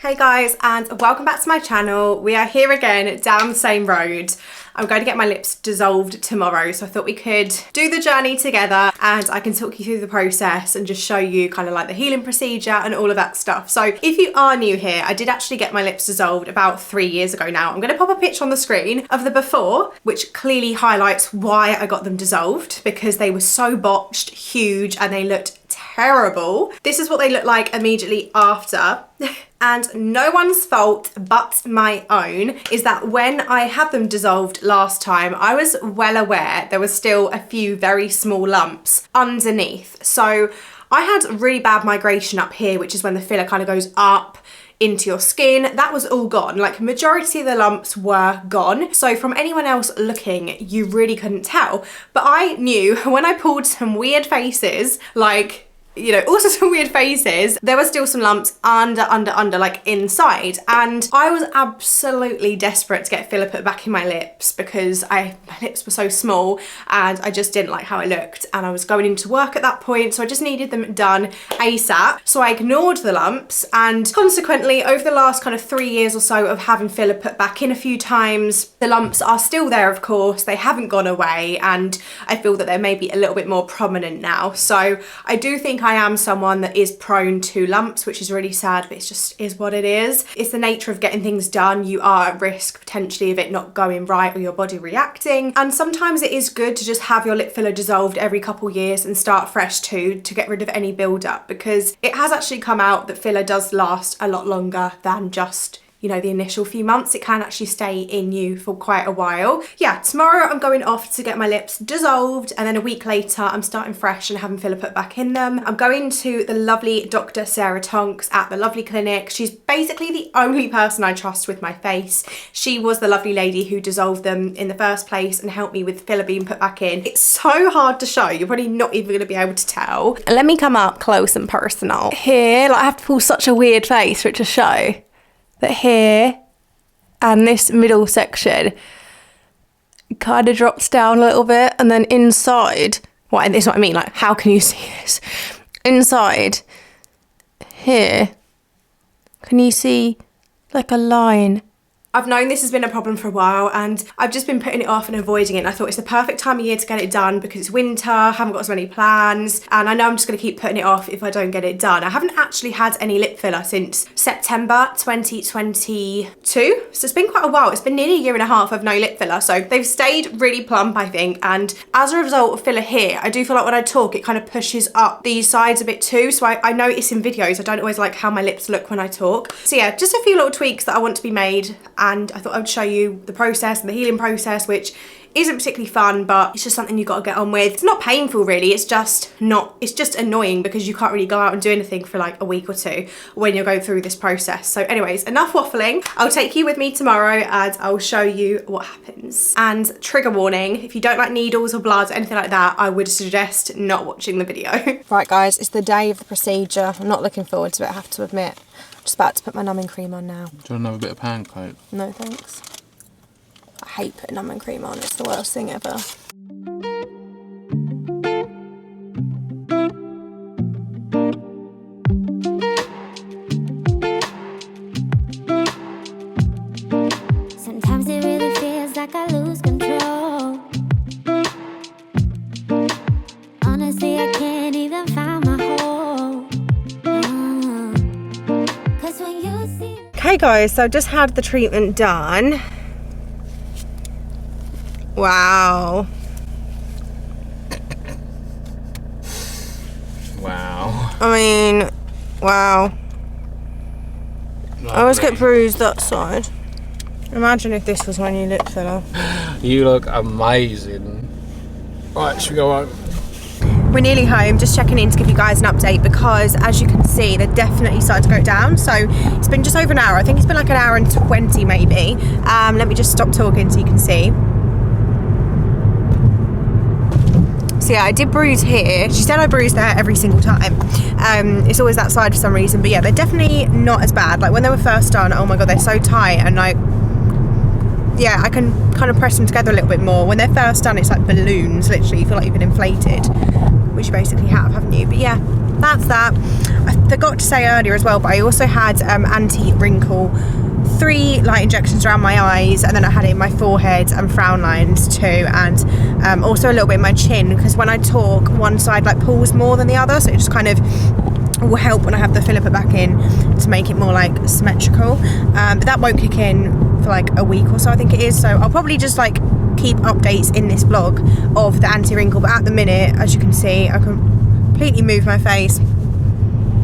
Hey guys, and welcome back to my channel. We are here again down the same road. I'm going to get my lips dissolved tomorrow, so I thought we could do the journey together and I can talk you through the process and just show you kind of like the healing procedure and all of that stuff. So if you are new here, I did actually get my lips dissolved about 3 years ago now. I'm going to pop a picture on the screen of the before, which clearly highlights why I got them dissolved, because they were so botched, huge, and they looked terrible. This is what they look like immediately after. And no one's fault but my own is that when I had them dissolved last time, I was well aware there was still a few very small lumps underneath. So I had really bad migration up here, which is when the filler kind of goes up into your skin. That was all gone. Like, majority of the lumps were gone. So from anyone else looking, you really couldn't tell. But I knew when I pulled some weird faces, like, you know, also some weird faces, there were still some lumps under, like inside. And I was absolutely desperate to get filler put back in my lips because my lips were so small and I just didn't like how it looked. And I was going into work at that point, so I just needed them done ASAP. So I ignored the lumps, and consequently, over the last kind of 3 years or so of having filler put back in a few times, the lumps are still there, of course. They haven't gone away, and I feel that they're maybe a little bit more prominent now. So I do think I am someone that is prone to lumps, which is really sad, but it just is what it is. It's the nature of getting things done. You are at risk potentially of it not going right or your body reacting. And sometimes it is good to just have your lip filler dissolved every couple years and start fresh too, to get rid of any build-up, because it has actually come out that filler does last a lot longer than just, you know, the initial few months. It can actually stay in you for quite a while. Yeah, tomorrow I'm going off to get my lips dissolved, and then a week later I'm starting fresh and having filler put back in them. I'm going to the lovely Dr. Sarah Tonks at the lovely clinic. She's basically the only person I trust with my face. She was the lovely lady who dissolved them in the first place and helped me with filler being put back in. It's so hard to show, you're probably not even going to be able to tell. Let me come up close and personal. Here, like, I have to pull such a weird face for it to show. But here and this middle section kind of drops down a little bit, and then inside, well, and this is what I mean, like, how can you see this? Inside here, can you see like a line? I've known this has been a problem for a while, and I've just been putting it off and avoiding it. And I thought it's the perfect time of year to get it done because it's winter, haven't got as many plans, and I know I'm just going to keep putting it off if I don't get it done. I haven't actually had any lip filler since September 2022, so it's been quite a while. It's been nearly a year and a half of no lip filler, so they've stayed really plump, I think. And as a result of filler here, I do feel like when I talk, it kind of pushes up these sides a bit too. So I notice in videos, I don't always like how my lips look when I talk. So yeah, just a few little tweaks that I want to be made. And I thought I would show you the process and the healing process, which isn't particularly fun, but it's just something you've got to get on with. It's not painful really, it's just annoying because you can't really go out and do anything for like a week or two when you're going through this process. So anyways, enough waffling. I'll take you with me tomorrow and I'll show you what happens. And trigger warning, if you don't like needles or blood or anything like that, I would suggest not watching the video. Right guys, it's the day of the procedure. I'm not looking forward to it, I have to admit. Just about to put my numbing cream on now. Do you want another bit of pancake? No thanks. I hate putting numbing cream on, it's the worst thing ever. Sometimes it really feels like I lose control. Honestly, I can't even find my hole. Okay guys, so I've just had the treatment done. Wow. Wow. I mean, wow. Lovely. I always get bruised that side. Imagine if this was my new lip filler. You look amazing. Right, should we go home? We're nearly home, just checking in to give you guys an update because as you can see, they're definitely starting to go down. So it's been just over an hour. I think it's been like an hour and 20 maybe. Let me just stop talking so you can see. So yeah, I did bruise here. She said I bruised there every single time. It's always that side for some reason, but yeah, they're definitely not as bad. Like when they were first done, oh my God, they're so tight, and like, yeah, I can kind of press them together a little bit more. When they're first done, it's like balloons, literally, you feel like you've been inflated, which you basically have, haven't you? But yeah, that's that. I forgot to say earlier as well, but I also had anti-wrinkle 3 light injections around my eyes, and then I had it in my forehead and frown lines too, and also a little bit in my chin, because when I talk, one side like pulls more than the other, so it just kind of will help when I have the filler put back in to make it more like symmetrical. But that won't kick in for like a week or so, I think it is, so I'll probably just like keep updates in this vlog of the anti-wrinkle. But at the minute, as you can see, I completely moved my face,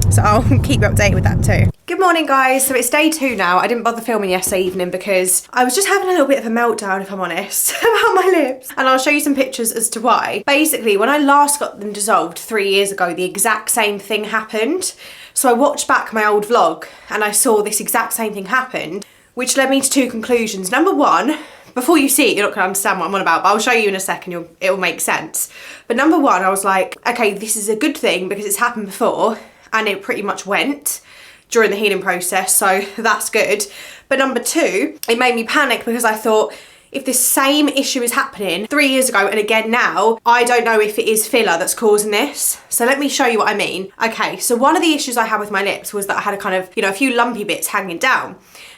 so I'll keep you updated with that too. Good morning guys, so it's day 2 now. I didn't bother filming yesterday evening because I was just having a little bit of a meltdown, if I'm honest, about my lips, and I'll show you some pictures as to why. Basically, when I last got them dissolved 3 years ago, the exact same thing happened. So I watched back my old vlog and I saw this exact same thing happen, which led me to 2 conclusions. Number 1, before you see it, you're not gonna understand what I'm on about, but I'll show you in a second, it'll make sense. But number 1, I was like, okay, this is a good thing because it's happened before and it pretty much went during the healing process, so that's good. But number 2, it made me panic because I thought, if this same issue is happening 3 years ago and again now, I don't know if it is filler that's causing this. So let me show you what I mean. Okay, so one of the issues I had with my lips was that I had a kind of, you know, a few lumpy bits hanging down.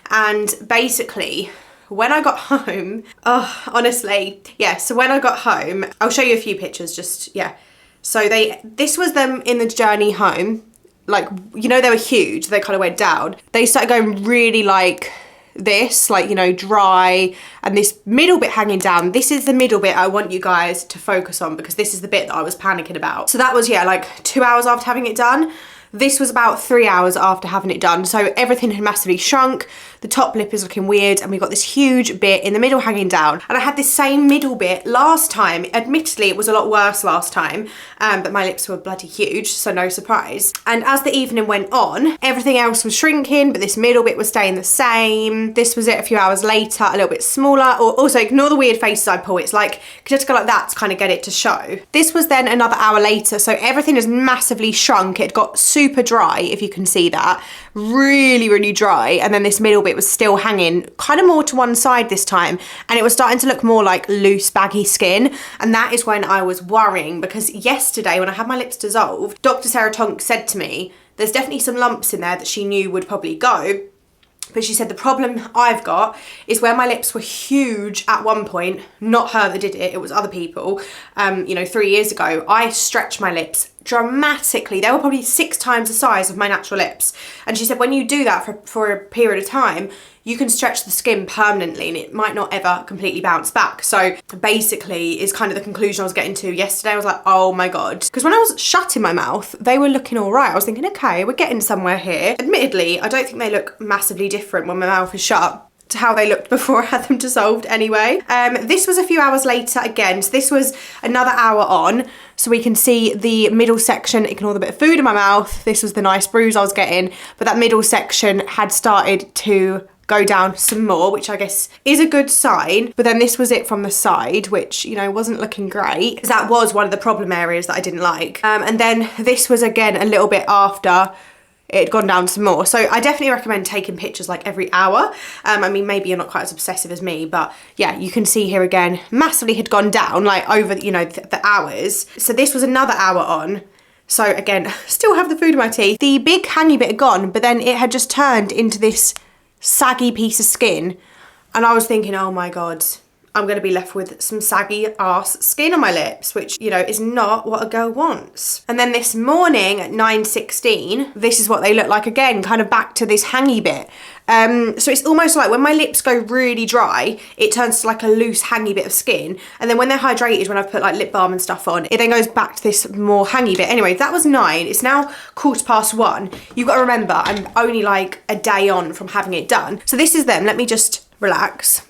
And basically, when I got home, oh, honestly, yeah, so when I got home, I'll show you a few pictures, just, yeah. So this was them in the journey home. Like, you know, they were huge, they kind of went down. They started going really like this, like, you know, dry, and this middle bit hanging down. This is the middle bit I want you guys to focus on because this is the bit that I was panicking about. So that was, yeah, like 2 hours after having it done. This was about 3 hours after having it done. So everything had massively shrunk. The top lip is looking weird and we got this huge bit in the middle hanging down. And I had this same middle bit last time. Admittedly, it was a lot worse last time, but my lips were bloody huge, so no surprise. And as the evening went on, everything else was shrinking, but this middle bit was staying the same. This was it a few hours later, a little bit smaller. Or also, ignore the weird faces I pull. It's like, you have to go like that to kind of get it to show. This was then another hour later, so everything has massively shrunk. It got super dry, if you can see that. Really, really dry. And then this middle bit was still hanging kind of more to one side this time, and it was starting to look more like loose baggy skin. And that is when I was worrying, because yesterday when I had my lips dissolved, Dr. Sarah Tonks said to me there's definitely some lumps in there that she knew would probably go, but she said the problem I've got is where my lips were huge at one point, not her that did it, it was other people, you know, 3 years ago, I stretched my lips dramatically. They were probably 6 times the size of my natural lips. And she said when you do that for a period of time, you can stretch the skin permanently and it might not ever completely bounce back. So basically is kind of the conclusion I was getting to yesterday. I was like, oh my God. Because when I was shutting my mouth, they were looking all right. I was thinking, okay, we're getting somewhere here. Admittedly, I don't think they look massively different when my mouth is shut to how they looked before I had them dissolved anyway. This was a few hours later again. So this was another hour on. So we can see the middle section, ignore the bit of food in my mouth. This was the nice bruise I was getting, but that middle section had started to go down some more, which I guess is a good sign. But then this was it from the side, which, you know, wasn't looking great. That was one of the problem areas that I didn't like. And then this was again a little bit after it had gone down some more. So I definitely recommend taking pictures like every hour. I mean, maybe you're not quite as obsessive as me, but yeah, you can see here again, massively had gone down like over, you know, the hours. So this was another hour on. So again, still have the food in my teeth. The big hangy bit had gone, but then it had just turned into this saggy piece of skin. And I was thinking, oh my God, I'm going to be left with some saggy ass skin on my lips, which, you know, is not what a girl wants. And then this morning at 9:16, this is what they look like again, kind of back to this hangy bit. So it's almost like when my lips go really dry, it turns to like a loose hangy bit of skin. And then when they're hydrated, when I've put like lip balm and stuff on, it then goes back to this more hangy bit. Anyway, that was 9. It's now 1:15. You've got to remember, I'm only like a day on from having it done. So this is them. Let me just relax.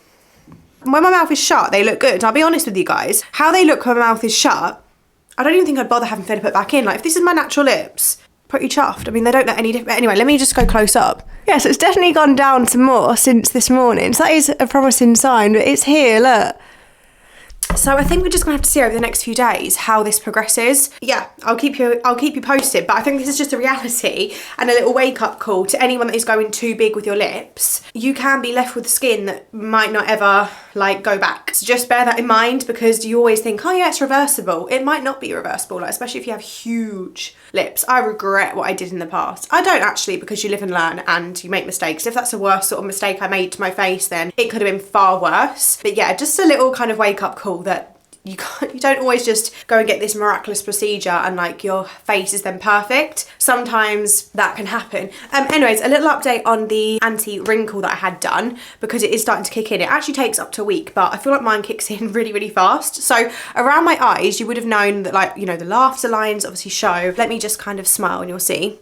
When my mouth is shut, they look good. I'll be honest with you guys. How they look when my mouth is shut, I don't even think I'd bother having filler put back in. Like, if this is my natural lips, pretty chuffed. I mean, they don't look any different. Anyway, let me just go close up. Yeah, so it's definitely gone down some more since this morning. So that is a promising sign, but it's here, look. So I think we're just gonna have to see over the next few days how this progresses. Yeah, I'll keep you posted, but I think this is just a reality and a little wake-up call to anyone that is going too big with your lips. You can be left with skin that might not ever like go back. So just bear that in mind, because you always think, oh yeah, it's reversible. It might not be reversible, like especially if you have huge lips. I regret what I did in the past. I don't actually, because you live and learn and you make mistakes. If that's the worst sort of mistake I made to my face, then it could have been far worse. But yeah, just a little kind of wake-up call that you don't always just go and get this miraculous procedure and like your face is then perfect. Sometimes that can happen. Anyways, a little update on the anti-wrinkle that I had done, because it is starting to kick in. It actually takes up to a week, but I feel like mine kicks in really, really fast. So around my eyes, you would have known that, like, you know, the laughter lines obviously show. Let me just kind of smile and you'll see.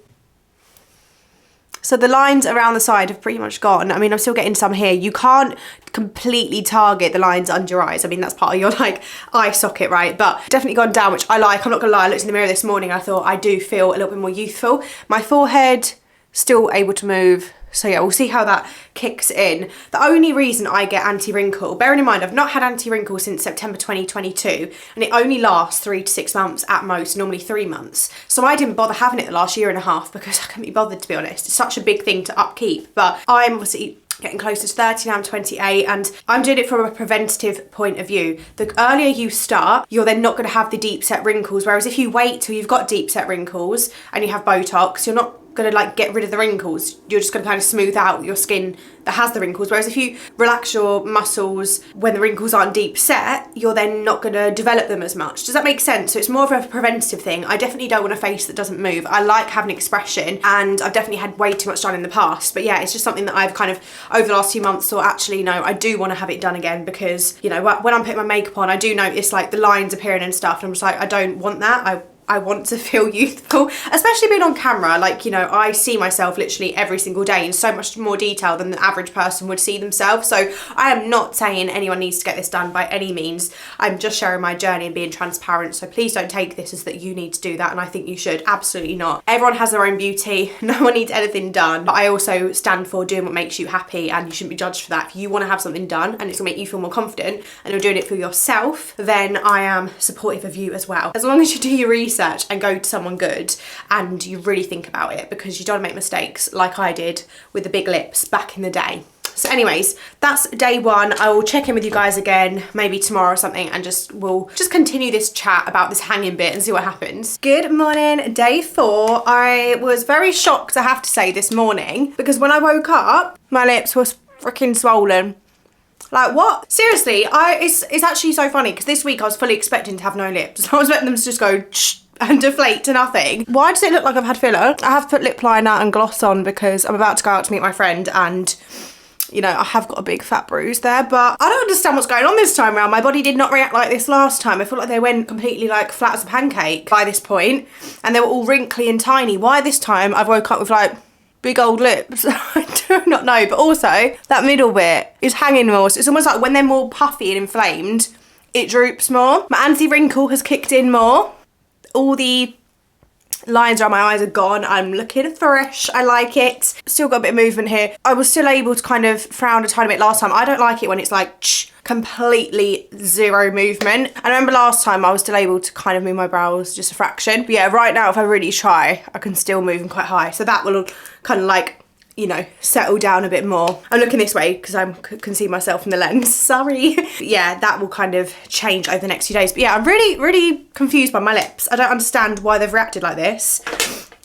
So the lines around the side have pretty much gone. I mean, I'm still getting some here. You can't completely target the lines under your eyes. I mean, that's part of your like eye socket, right? But definitely gone down, which I like. I'm not gonna lie, I looked in the mirror this morning, I thought I do feel a little bit more youthful. My forehead, still able to move. So yeah, we'll see how that kicks in. The only reason I get anti-wrinkle, bearing in mind I've not had anti-wrinkle since September 2022, and it only lasts 3 to 6 months at most, normally 3 months. So I didn't bother having it the last year and a half because I couldn't be bothered, to be honest. It's such a big thing to upkeep, but I'm obviously getting closer to 30 now, I'm 28, and I'm doing it from a preventative point of view. The earlier you start, you're then not going to have the deep set wrinkles, whereas if you wait till you've got deep set wrinkles and you have Botox, you're not going to like get rid of the wrinkles. You're just going to kind of smooth out your skin that has the wrinkles, whereas if you relax your muscles when the wrinkles aren't deep set, you're then not going to develop them as much. Does that make sense? So it's more of a preventative thing. I definitely don't want a face that doesn't move. I like having expression, and I've definitely had way too much done in the past, but yeah, it's just something that I've kind of over the last few months thought, actually no, I do want to have it done again, because you know, when I'm putting my makeup on, I do notice like the lines appearing and stuff, and I'm just like, I don't want that. I want to feel youthful, especially being on camera. Like, you know, I see myself literally every single day in so much more detail than the average person would see themselves. So I am not saying anyone needs to get this done by any means. I'm just sharing my journey and being transparent. So please don't take this as that you need to do that. And I think you should. Absolutely not. Everyone has their own beauty. No one needs anything done. But I also stand for doing what makes you happy, and you shouldn't be judged for that. If you want to have something done and it's gonna make you feel more confident and you're doing it for yourself, then I am supportive of you as well. As long as you do your research and go to someone good and you really think about it, because you don't make mistakes like I did with the big lips back in the day. So anyways, that's day one. I will check in with you guys again maybe tomorrow or something, and we'll just continue this chat about this hanging bit and see what happens. Good morning, day 4. I was very shocked, I have to say, this morning, because when I woke up my lips were freaking swollen. Like, what? Seriously, it's actually so funny, because this week I was fully expecting to have no lips. I was expecting them to just go and deflate to nothing. Why does it look like I've had filler? I have put lip liner and gloss on because I'm about to go out to meet my friend, and you know, I have got a big fat bruise there, but I don't understand what's going on this time around. My body did not react like this last time. I feel like they went completely like flat as a pancake by this point, and they were all wrinkly and tiny. Why this time I've woke up with like big old lips? I do not know. But also that middle bit is hanging more, so it's almost like when they're more puffy and inflamed, it droops more. My anti-wrinkle has kicked in more. All the lines around my eyes are gone. I'm looking fresh. I like it. Still got a bit of movement here. I was still able to kind of frown a tiny bit last time. I don't like it when it's like completely zero movement. And I remember last time I was still able to kind of move my brows just a fraction. But yeah, right now if I really try, I can still move them quite high. So that will kind of like, you know, settle down a bit more. I'm looking this way because I can see myself in the lens, sorry. Yeah, that will kind of change over the next few days. But yeah, I'm really, really confused by my lips. I don't understand why they've reacted like this.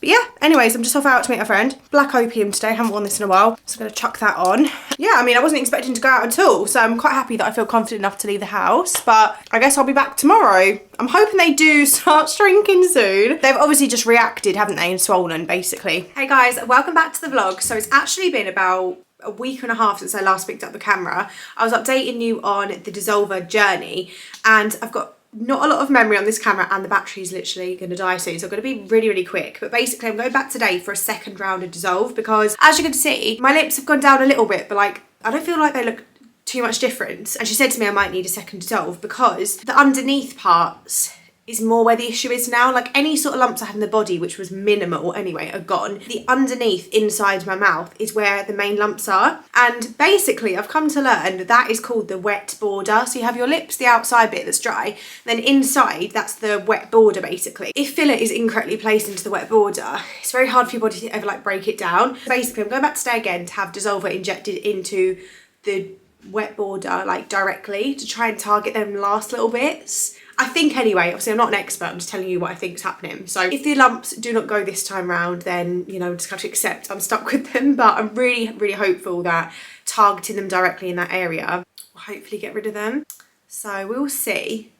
But yeah, anyways, I'm just off out to meet a friend. Black opium today, haven't worn this in a while. So I'm gonna chuck that on. Yeah, I mean, I wasn't expecting to go out at all, so I'm quite happy that I feel confident enough to leave the house, but I guess I'll be back tomorrow. I'm hoping they do start shrinking soon. They've obviously just reacted, haven't they, and swollen, basically. Hey guys, welcome back to the vlog. So it's actually been about a week and a half since I last picked up the camera. I was updating you on the dissolver journey, and I've got not a lot of memory on this camera, and the battery's literally going to die soon, so I'm going to be really, really quick. But basically I'm going back today for a second round of dissolve, because as you can see, my lips have gone down a little bit, but like, I don't feel like they look too much different. And she said to me I might need a second dissolve because the underneath parts is more where the issue is now. Like any sort of lumps I had in the body, which was minimal anyway, are gone. The underneath inside my mouth is where the main lumps are. And basically I've come to learn that is called the wet border. So you have your lips, the outside bit that's dry, then inside that's the wet border basically. If filler is incorrectly placed into the wet border, it's very hard for your body to ever like break it down. Basically I'm going back today again to have dissolver injected into the wet border like directly to try and target them last little bits. I think anyway, obviously I'm not an expert, I'm just telling you what I think is happening. So if the lumps do not go this time round, then, you know, just have to accept I'm stuck with them. But I'm really, really hopeful that targeting them directly in that area will hopefully get rid of them. So we will see,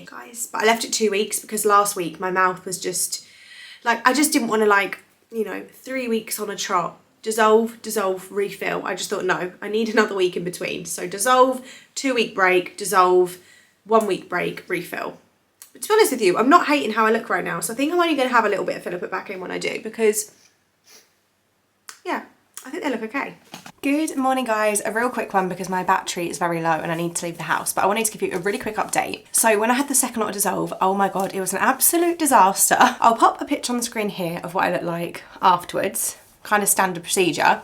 guys. But I left it 2 weeks because last week my mouth was just, like, I just didn't want to, like, you know, 3 weeks on a trot. Dissolve, refill. I just thought, no, I need another week in between. So dissolve, 2 week break, dissolve, 1 week break, refill. But to be honest with you, I'm not hating how I look right now. So I think I'm only going to have a little bit of filler put back in when I do because, yeah, I think they look okay. Good morning, guys. A real quick one because my battery is very low and I need to leave the house. But I wanted to give you a really quick update. So when I had the second lot of dissolve, oh my God, it was an absolute disaster. I'll pop a picture on the screen here of what I look like afterwards. Kind of standard procedure.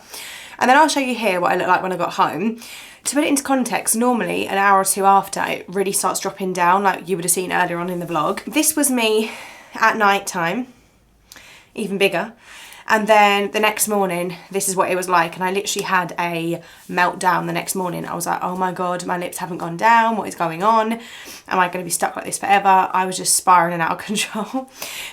And then I'll show you here what I look like when I got home. To put it into context, normally an hour or two after it really starts dropping down like you would have seen earlier on in the vlog. This was me at night time, even bigger. And then the next morning, this is what it was like. And I literally had a meltdown the next morning. I was like, oh my God, my lips haven't gone down. What is going on? Am I going to be stuck like this forever? I was just spiraling out of control.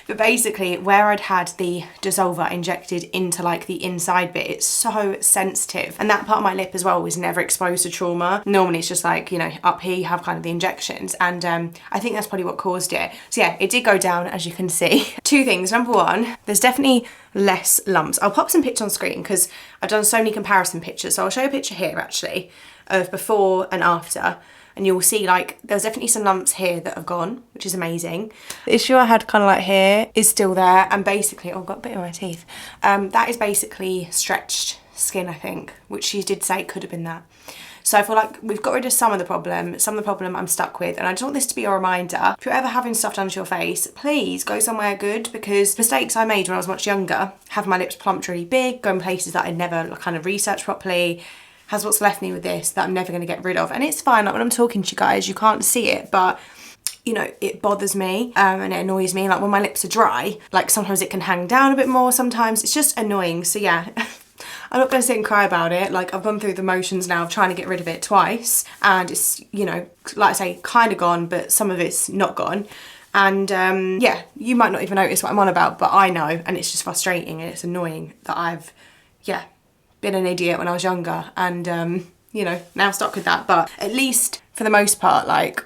But basically, where I'd had the dissolver injected into like the inside bit, it's so sensitive. And that part of my lip as well was never exposed to trauma. Normally it's just like, you know, up here you have kind of the injections. And I think that's probably what caused it. So yeah, it did go down, as you can see. Two things. Number one, there's definitely less lumps. I'll pop some pictures on screen because I've done so many comparison pictures. So I'll show you a picture here actually of before and after, and you'll see like there's definitely some lumps here that have gone, which is amazing. The issue I had kind of like here is still there, and basically, oh, I've got a bit in my teeth. That is basically stretched skin, I think, which she did say could have been that. So I feel like we've got rid of some of the problem I'm stuck with, and I just want this to be a reminder. If you're ever having stuff done to your face, please go somewhere good, because mistakes I made when I was much younger, having my lips plumped really big, going places that I'd never kind of researched properly, has what's left me with this that I'm never going to get rid of. And it's fine, like when I'm talking to you guys, you can't see it, but you know, it bothers me and it annoys me. Like when my lips are dry, like sometimes it can hang down a bit more, sometimes it's just annoying. So yeah. I'm not going to sit and cry about it. Like, I've gone through the motions now of trying to get rid of it twice, and it's, you know, like I say, kind of gone, but some of it's not gone. And yeah, you might not even notice what I'm on about, but I know, and it's just frustrating and it's annoying that I've, yeah, been an idiot when I was younger, and you know, now stuck with that. But at least for the most part, like,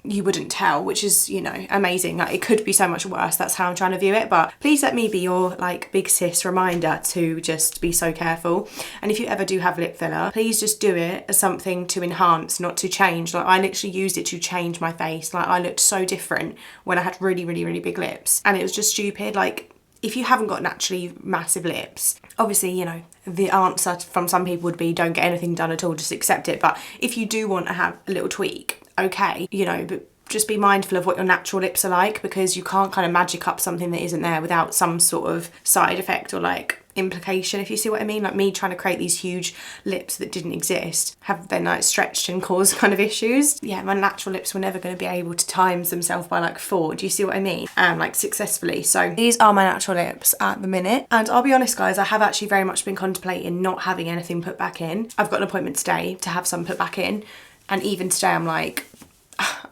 you wouldn't tell, which is, you know, amazing. Like, it could be so much worse. That's how I'm trying to view it. But please let me be your like big sis reminder to just be so careful. And if you ever do have lip filler, please just do it as something to enhance, not to change. Like, I literally used it to change my face. Like, I looked so different when I had really, really, really big lips, and it was just stupid. Like, if you haven't got naturally massive lips, obviously, you know, the answer from some people would be don't get anything done at all, just accept it. But if you do want to have a little tweak, okay, you know, but just be mindful of what your natural lips are like, because you can't kind of magic up something that isn't there without some sort of side effect or like implication, if you see what I mean. Like me trying to create these huge lips that didn't exist have then like stretched and caused kind of issues. Yeah, my natural lips were never going to be able to times themselves by like 4. Do you see what I mean? Like successfully. So these are my natural lips at the minute, and I'll be honest guys, I have actually very much been contemplating not having anything put back in. I've got an appointment today to have some put back in, and even today I'm like,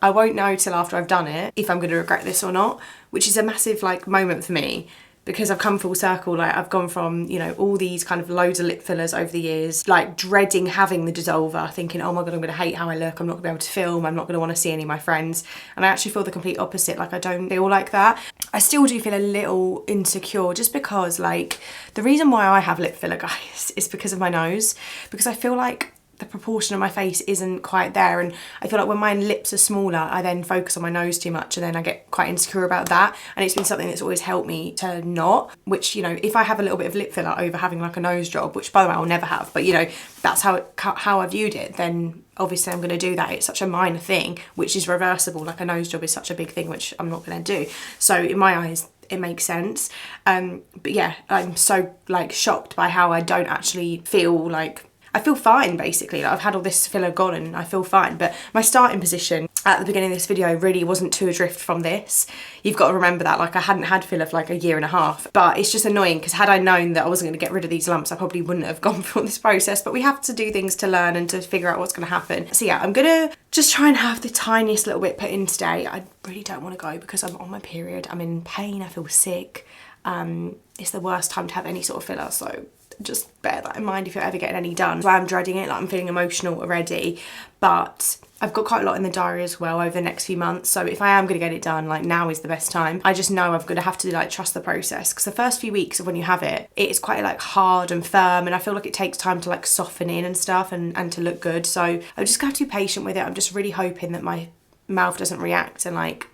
I won't know till after I've done it if I'm going to regret this or not, which is a massive like moment for me, because I've come full circle. Like, I've gone from, you know, all these kind of loads of lip fillers over the years, like dreading having the dissolver, thinking, oh my God, I'm going to hate how I look, I'm not going to be able to film, I'm not going to want to see any of my friends. And I actually feel the complete opposite. Like, I don't feel like that. I still do feel a little insecure, just because like the reason why I have lip filler, guys, is because of my nose, because I feel like the proportion of my face isn't quite there, and I feel like when my lips are smaller I then focus on my nose too much, and then I get quite insecure about that. And it's been something that's always helped me to not, which, you know, if I have a little bit of lip filler over having like a nose job, which by the way I'll never have, but you know, that's how I viewed it, then obviously I'm going to do that. It's such a minor thing, which is reversible. Like a nose job is such a big thing, which I'm not going to do. So in my eyes, it makes sense. But yeah, I'm so like shocked by how I don't actually feel like, I feel fine basically. Like I've had all this filler gone and I feel fine, but my starting position at the beginning of this video really wasn't too adrift from this. You've got to remember that, like I hadn't had filler for like a year and a half, but it's just annoying because had I known that I wasn't going to get rid of these lumps, I probably wouldn't have gone through this process. But we have to do things to learn and to figure out what's going to happen. So yeah, I'm gonna just try and have the tiniest little bit put in today. I really don't want to go because I'm on my period, I'm in pain, I feel sick. It's the worst time to have any sort of filler, so just bear that in mind if you're ever getting any done. So I'm dreading it, like I'm feeling emotional already, but I've got quite a lot in the diary as well over the next few months. So if I am going to get it done, like now is the best time. I just know I'm going to have to like trust the process, because the first few weeks of when you have it, it's quite like hard and firm, and I feel like it takes time to like soften in and stuff and to look good. So I'm just going to have to be patient with it. I'm just really hoping that my mouth doesn't react and like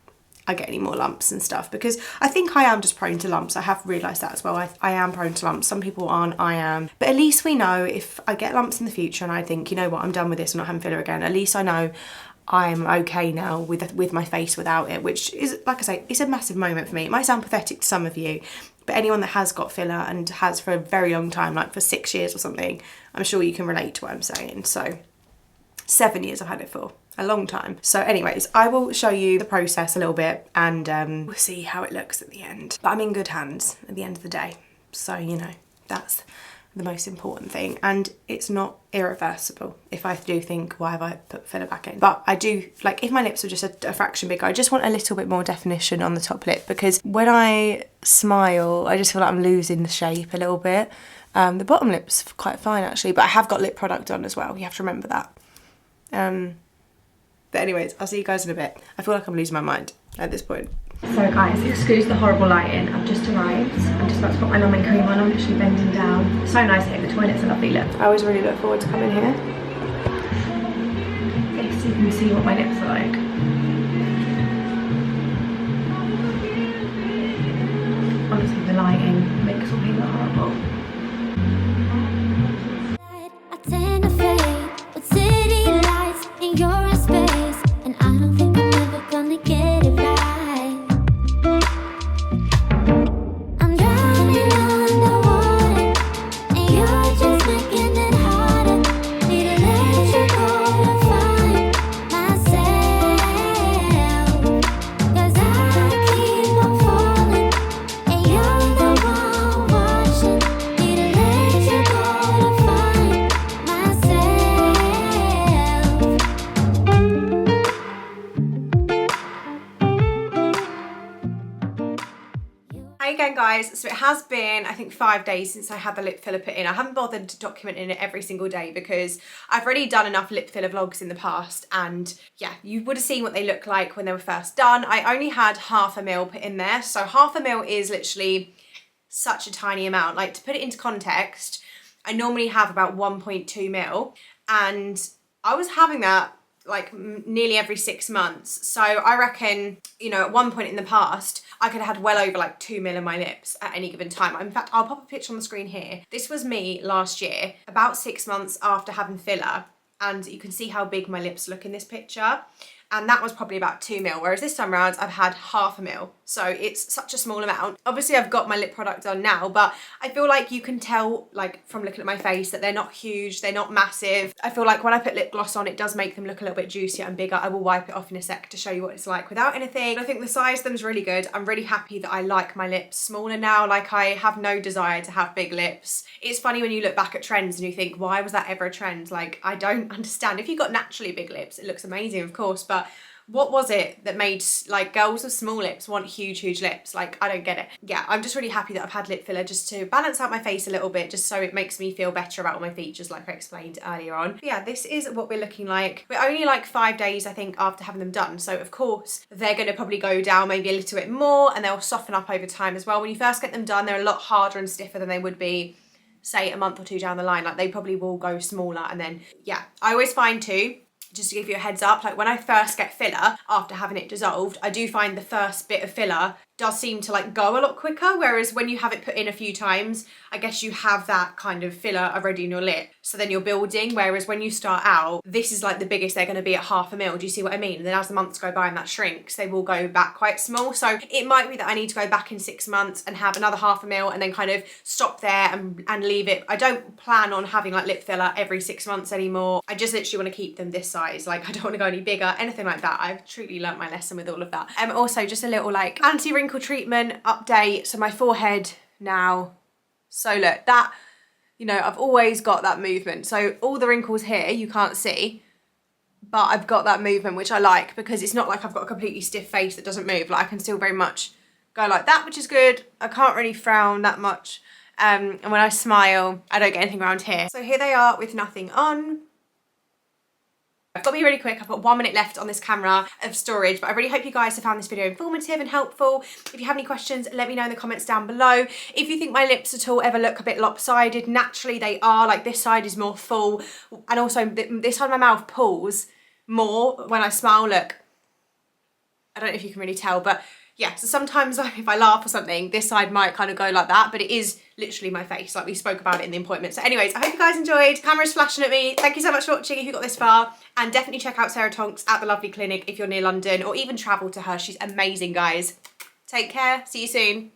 I get any more lumps and stuff, because I think I am just prone to lumps. I have realised that as well. I am prone to lumps. Some people aren't, I am. But at least we know if I get lumps in the future and I think, you know what, I'm done with this, I'm not having filler again, at least I know I'm okay now with my face without it, which is, like I say, it's a massive moment for me. It might sound pathetic to some of you, but anyone that has got filler and has for a very long time, like for 6 years or something, I'm sure you can relate to what I'm saying. So 7 years I've had it for. A long time. So anyways, I will show you the process a little bit and we'll see how it looks at the end. But I'm in good hands at the end of the day. So, you know, that's the most important thing. And it's not irreversible. If I do think, why have I put filler back in? But I do, like if my lips were just a fraction bigger, I just want a little bit more definition on the top lip, because when I smile, I just feel like I'm losing the shape a little bit. The bottom lip's quite fine actually, but I have got lip product on as well. You have to remember that. But anyways, I'll see you guys in a bit. I feel like I'm losing my mind at this point. So guys, excuse the horrible lighting. I've just arrived. I'm just about to put my numbing cream on. I'm literally bending down. So nice here. The toilet's a lovely look. I always really look forward to coming here. I guess you can see what my lips are like. Honestly, the lighting makes me look horrible. I tend to fade with city lights and you're in space, and I don't think I'm ever gonna get it right. I'm drowning underwater and you're just making it harder. Need to let you go to find myself, 'cause I keep on falling and you're the one watching. Need to let you go to find myself. Hi again guys, so it has been I think 5 days since I had the lip filler put in. I haven't bothered documenting it every single day because I've already done enough lip filler vlogs in the past, and yeah, you would have seen what they look like when they were first done. I only had 1/2 ml put in there, so 1/2 ml is literally such a tiny amount. Like, to put it into context, I normally have about 1.2 ml, and I was having that like nearly every 6 months. So I reckon, you know, at one point in the past, I could have had well over like 2 ml in my lips at any given time. In fact, I'll pop a picture on the screen here. This was me last year, about 6 months after having filler, and you can see how big my lips look in this picture. And that was probably about 2 ml, whereas this time around I've had 1/2 ml. So it's such a small amount. Obviously I've got my lip product on now, but I feel like you can tell, like from looking at my face, that they're not huge, they're not massive. I feel like when I put lip gloss on, it does make them look a little bit juicier and bigger. I will wipe it off in a sec to show you what it's like without anything. I think the size of them is really good. I'm really happy that I like my lips smaller now. Like, I have no desire to have big lips. It's funny when you look back at trends and you think, why was that ever a trend? Like, I don't understand. If you've got naturally big lips, it looks amazing, of course, but what was it that made like girls with small lips want huge lips? Like, I don't get it. Yeah, I'm just really happy that I've had lip filler just to balance out my face a little bit, just so it makes me feel better about all my features, like I explained earlier on. But yeah, this is what we're looking like. We're only like 5 days, I think, after having them done. So of course, they're gonna probably go down maybe a little bit more, and they'll soften up over time as well. When you first get them done, they're a lot harder and stiffer than they would be, say, a month or 2 down the line. Like, they probably will go smaller, and then, yeah. I always find too, just to give you a heads up, like when I first get filler after having it dissolved, I do find the first bit of filler does seem to like go a lot quicker, whereas when you have it put in a few times, I guess you have that kind of filler already in your lip, so then you're building, whereas when you start out, this is like the biggest they're going to be at 0.5 ml. Do you see what I mean? And then as the months go by and that shrinks, they will go back quite small. So it might be that I need to go back in 6 months and have another 0.5 ml and then kind of stop there and leave it. I don't plan on having like lip filler every 6 months anymore. I just literally want to keep them this size. Like I don't want to go any bigger, anything like that. I've truly learnt my lesson with all of that. Also just a little like anti-wrinkle treatment update. So my forehead now, so look, that, you know, I've always got that movement. So all the wrinkles here you can't see, but I've got that movement, which I like, because it's not like I've got a completely stiff face that doesn't move. Like I can still very much go like that, which is good. I can't really frown that much. And when I smile, I don't get anything around here. So here they are with nothing on. I've got to be really quick. I've got 1 minute left on this camera of storage, but I really hope you guys have found this video informative and helpful. If you have any questions, let me know in the comments down below. If you think my lips at all ever look a bit lopsided, naturally they are. Like this side is more full, and also this side of my mouth pulls more when I smile. Look, I don't know if you can really tell, but yeah, so sometimes if I laugh or something, this side might kind of go like that, but it is literally my face, like we spoke about it in the appointment. So anyways, I hope you guys enjoyed. Camera's flashing at me. Thank you so much for watching if you got this far, and definitely check out Sarah Tonks at the lovely clinic if you're near London, or even travel to her. She's amazing, guys. Take care. See you soon.